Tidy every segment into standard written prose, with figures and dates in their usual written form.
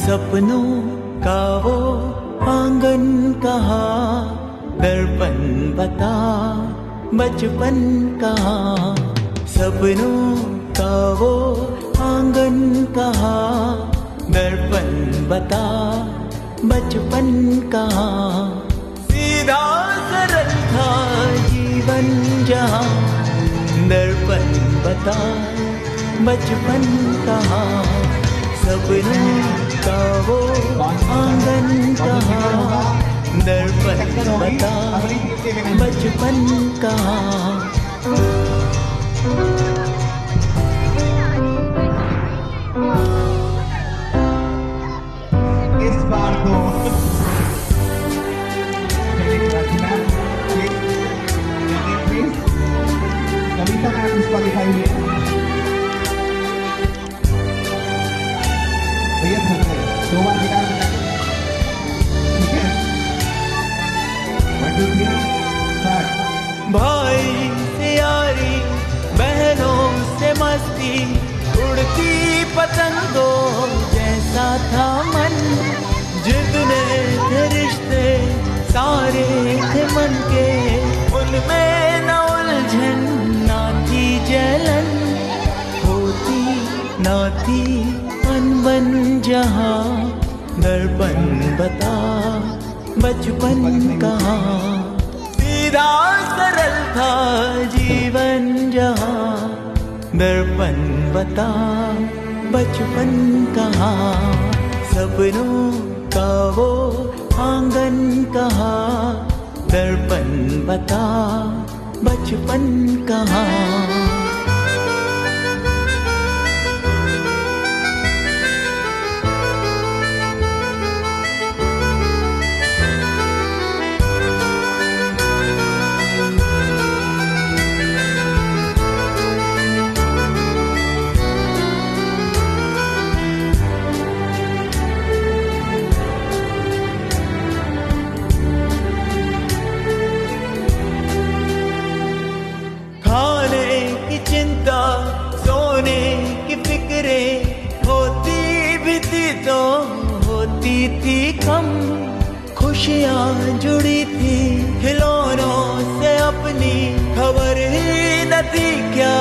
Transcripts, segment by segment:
सपनों का वो आंगन कहाँ, दर्पण बता बचपन कहाँ। सपनों का वो आंगन कहाँ, दर्पण बता बचपन कहाँ। सीधा सरल था जीवन जहाँ, दर्पण बता बचपन कहाँ। सपनों का वो आंगन कहाँ, दर्पण बता बचपन कहाँ। इस बार तो कविता मैम इसका दिखाई हुई है। भैया थक गए, 2 बार गिटार बजाएंगे, ठीक है? 1 2 3 स्टार्ट। भाई से यारी, बहनों से मस्ती, उड़ती पतंगों जैसा था मन। जितने थे रिश्ते सारे थे मन के, उनमें न उलझन ना थी जलन। होती ना थी अनबन जहाँ, दर्पण बता बचपन कहाँ। सीधा सरल था जीवन जहाँ, दर्पण बता बचपन कहाँ। सपनों का वो आंगन कहाँ, दर्पण बता बचपन कहाँ। चिंता सोने की फिक्रे होती भी थी तो होती थी कम। खुशियाँ जुड़ी थी खिलौनों से अपनी, खबर ही न थी क्या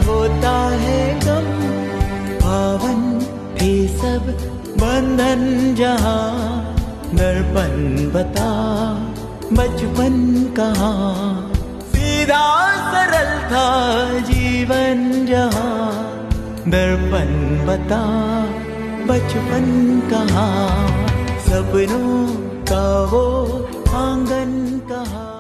होता है गम। पावन थे सब बंधन जहाँ, दर्पण बता बचपन कहाँ। सीधा सरल था जीवन जहाँ, दर्पण बता बचपन कहाँ। सपनों का वो आंगन कहाँ।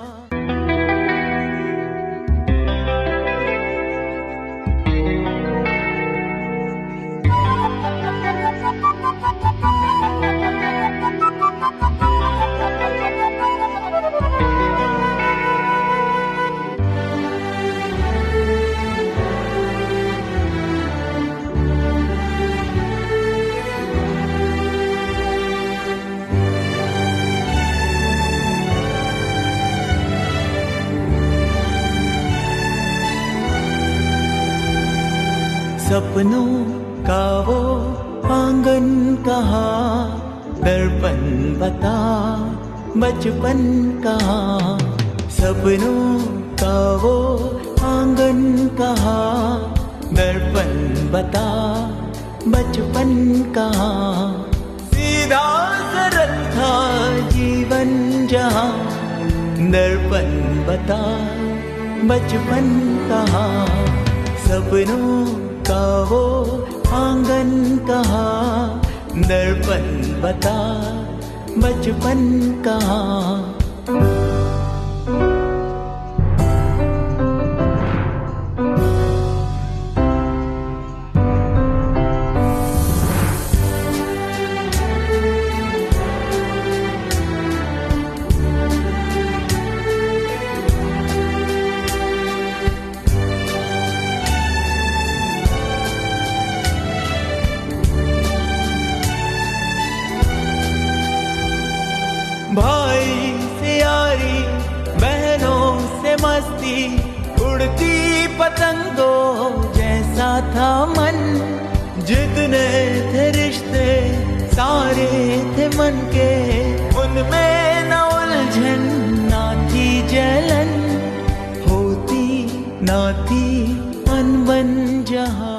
सपनों का वो आंगन कहाँ, दर्पण बता बचपन कहाँ। सपनों का वो आंगन कहाँ, दर्पण बता बचपन कहाँ। सीधा सरल था जीवन जहाँ, दर्पण बता बचपन कहाँ। सपनों का वो आंगन कहाँ, दर्पण बता बचपन कहाँ। मस्ती उड़ती पतंगों जैसा था मन, जितने थे रिश्ते सारे थे मन के, उनमें न उलझन ना थी जलन, होती ना थी अनबन जहां।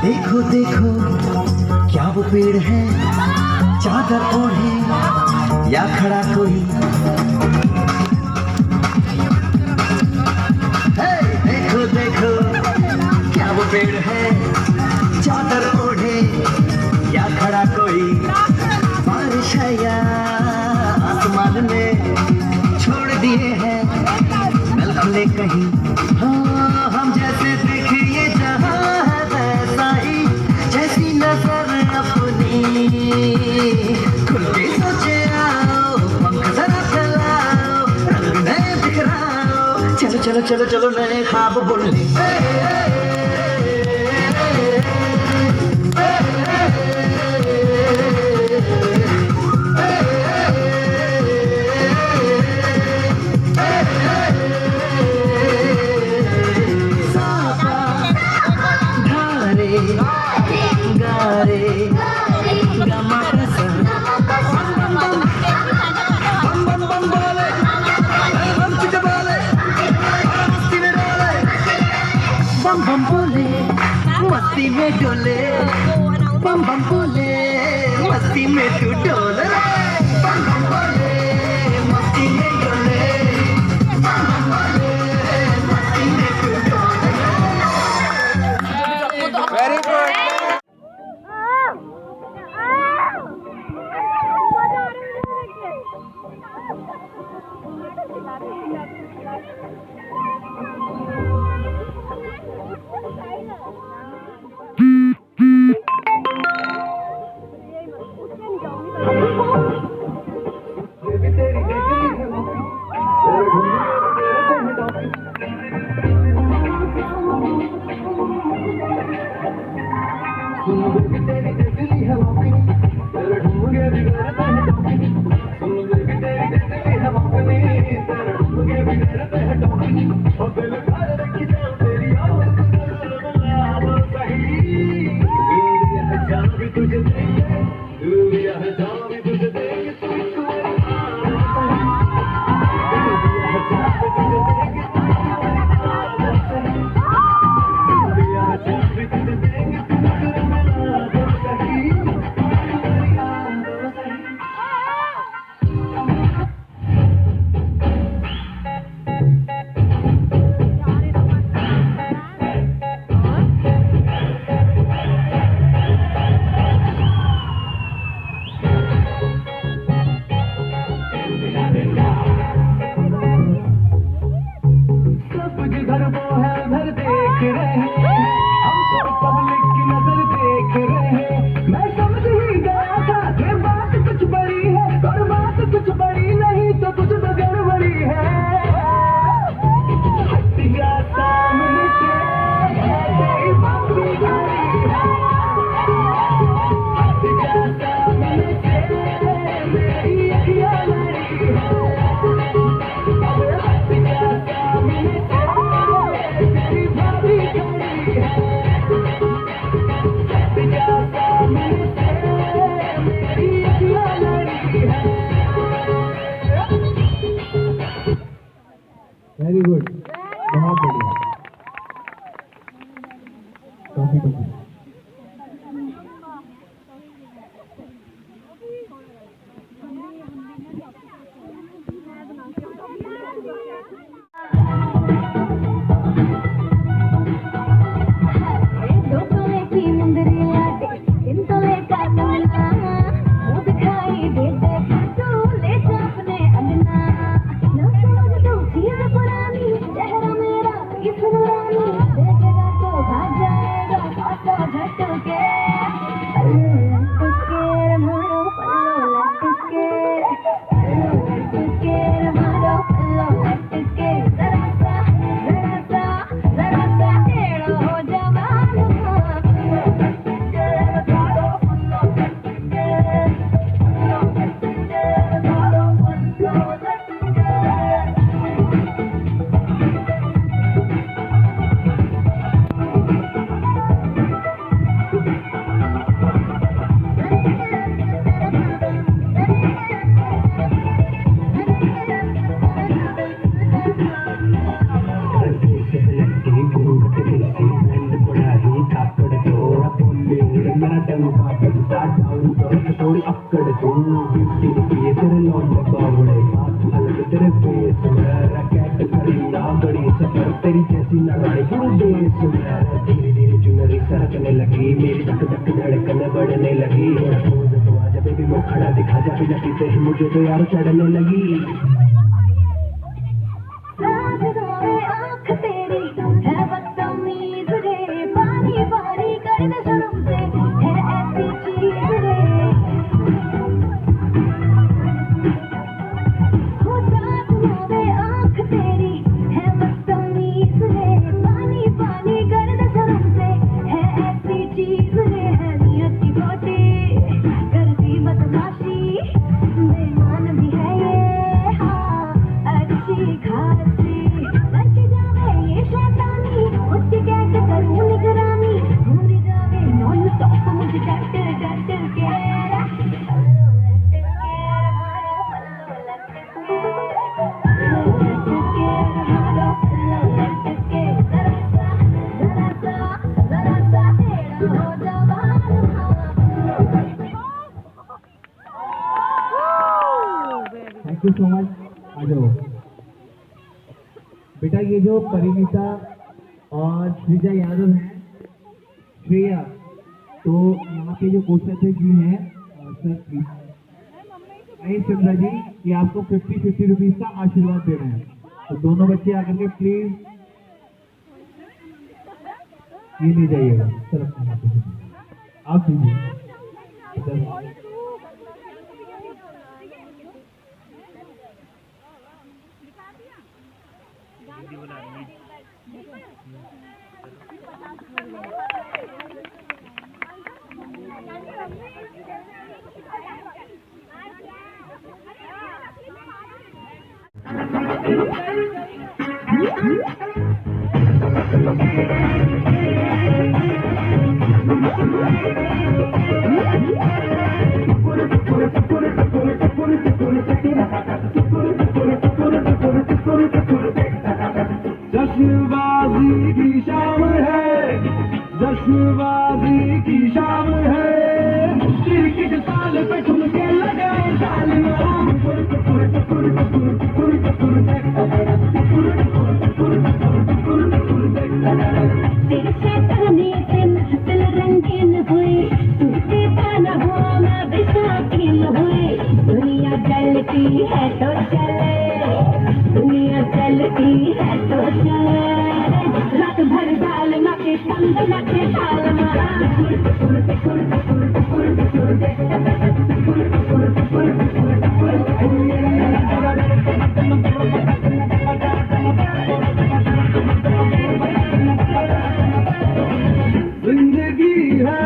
देखो देखो क्या वो पेड़ है, चादर ओढ़े या खड़ा कोई। देखो देखो क्या वो पेड़ है, चादर ओढ़े या खड़ा कोई। बारिश है या आसमान में छोड़ दिए हैं नल खुले कहीं। हाँ हम जैसे देखिए जहाँ है वैसा ही, जैसी नजर अपनी खुल के सोचे आओ, पंख जरा फैलाओ, रंग नए बिखराओ, चलो चलो चलो चलो नए ख्वाब बोलने। बम बम बोले मस्ती में डोले, बम बम बोले मस्ती में तू डोले, बम बम बोले मस्ती में डोले, बम बम बोले मस्ती में तू डोले। Very good. जिधर वो है उधर देख रहे हैं, हमको पब्लिक की नजर देख रहे हैं। मैं समझ ही गया था कि बात कुछ बड़ी है, और बात कुछ बड़ी नहीं तो कुछ तो गड़बड़ी है। हट गया सामने से मेरी बात भी गड़ी है, हट गया सामने से मेरी अखियां लड़ी है, हट गया सामने से मेरी भाभी खड़ी है, हट गया सामने से मेरी अखियां लड़ी है। वेरी गुड, बहुत बढ़िया। काफी काफी थोड़ी अक्कड़ तू 50 रुपये तेरे लौट बावड़े बात अलग तेरे फेस में रैकेट खरीदा बड़ी सफर तेरी जैसी लड़ाई पूरे देश में। धीरे धीरे चुनरी सरकने लगी, मेरी धक धक धड़कन बढ़ने लगी। तो आजा बेबी मैं खड़ा दिखा जा, बिना पीते ही मुझे तो यार चढ़ने लगी। आँख तेरी है बदतमीज रे, पानी पानी कर दे शर्म से है ऐसी चीज रे। हो साथ मोरे आँख तेरी है बदतमीज रे, पानी पानी कर दे शर्म से है ऐसी चीज रे। है नियत की खोटी करती बदमाशी, बेईमान भी है ये हाँ अच्छी खासी। करके जावे ये शैतानी, उसकी कैसे करूं निगरानी, भूल जावे नॉन स्टॉप मुझे डट डट के। Thank you so much. आ जाओ बेटा, ये जो परिणीता और श्रीजा यादव है, श्रेया, तो यहाँ पे जो कोच जी हैं सर प्लीज नहीं चंद्रा जी, ये आपको 50-50 रुपीज का आशीर्वाद दे रहे हैं। तो दोनों बच्चे आकर के प्लीज ये ले जाइएगा सर अपने हाथों से, आप दीजिए। जश्नबाजी की शाम है, जश्नबाजी की शाम है, क्रिकेट साल पे ठुमके लगाए तेरे शैतानी से महफिल रंगीन हुई, टूटे पाना हुआ मैं बेसाखीन हुई। दुनिया चलती है तो चले, दुनिया चलती है तो चले। छंद लगे ताल मारा जिंदगी है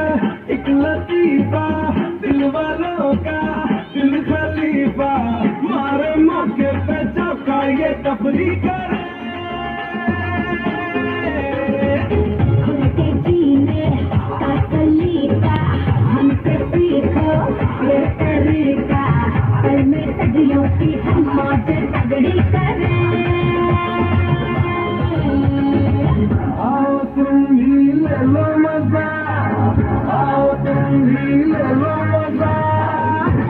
एक लतीफा दिल वालों का दिल खलीफा मारे मौके पे चौका ये तफरी करे खुलके जीने का सलीका हमसे सीखो ये तरीका पल में सदियों की हम मौज तगड़ी करें आओ तुम भी ले लो मजा आओ तुम भी ले लो मजा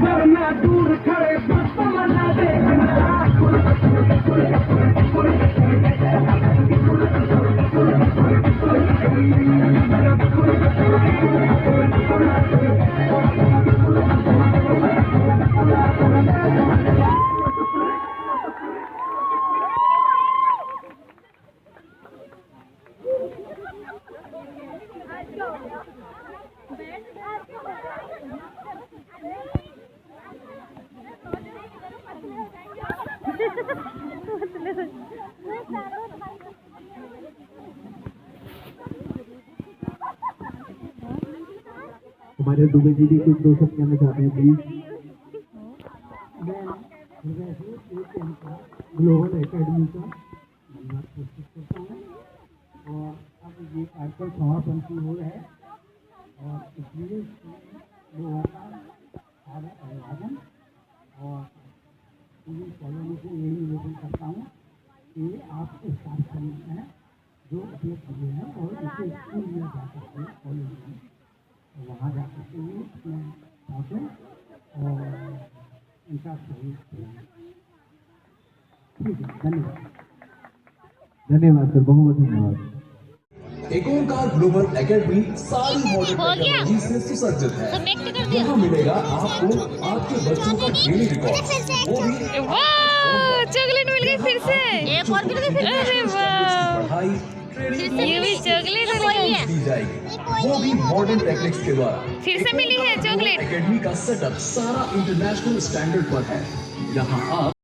वरना दूर खड़े बस मजा देखना हमारे दुबे जी भी कुछ 2 शब्द कहना चाहते हैं प्लीज। मैं ग्लोबल एकेडमी का धन्यवाद प्रस्तुत करता हूँ और अब ये कार्यक्रम समापन की ओर है और इसलिए लोगों का अभिवादन और पूरी कॉलोनी से यही निवेदन करता हूँ कि आप इस कार्यक्रम में जो उपलब्ध हुए हैं और इसे स्कूल में जा सकते हैं कॉलेज में वहाँ जा सकते हैं अपने पहुँचे और इनका सहयोग करें। ठीक है, धन्यवाद। धन्यवाद सर, बहुत बहुत धन्यवाद। एक ओंकार ग्लोबल एकेडमी सारी मॉडर्न टेक्नोलॉजी से सुसज्जित है। यहाँ मिलेगा आपको आपके बच्चों का डेली रिकॉर्ड, वो भी चॉकलेट मिल गई फिर से। एक और मिल गई फिर से। अरे वाह, पढ़ाई ये भी चॉकलेट दी जाएगी, वो भी मॉडर्न टेक्निक्स के द्वारा। फिर से मिली है चॉकलेट। एकेडमी का सेटअप सारा इंटरनेशनल स्टैंडर्ड पर है। यहाँ आप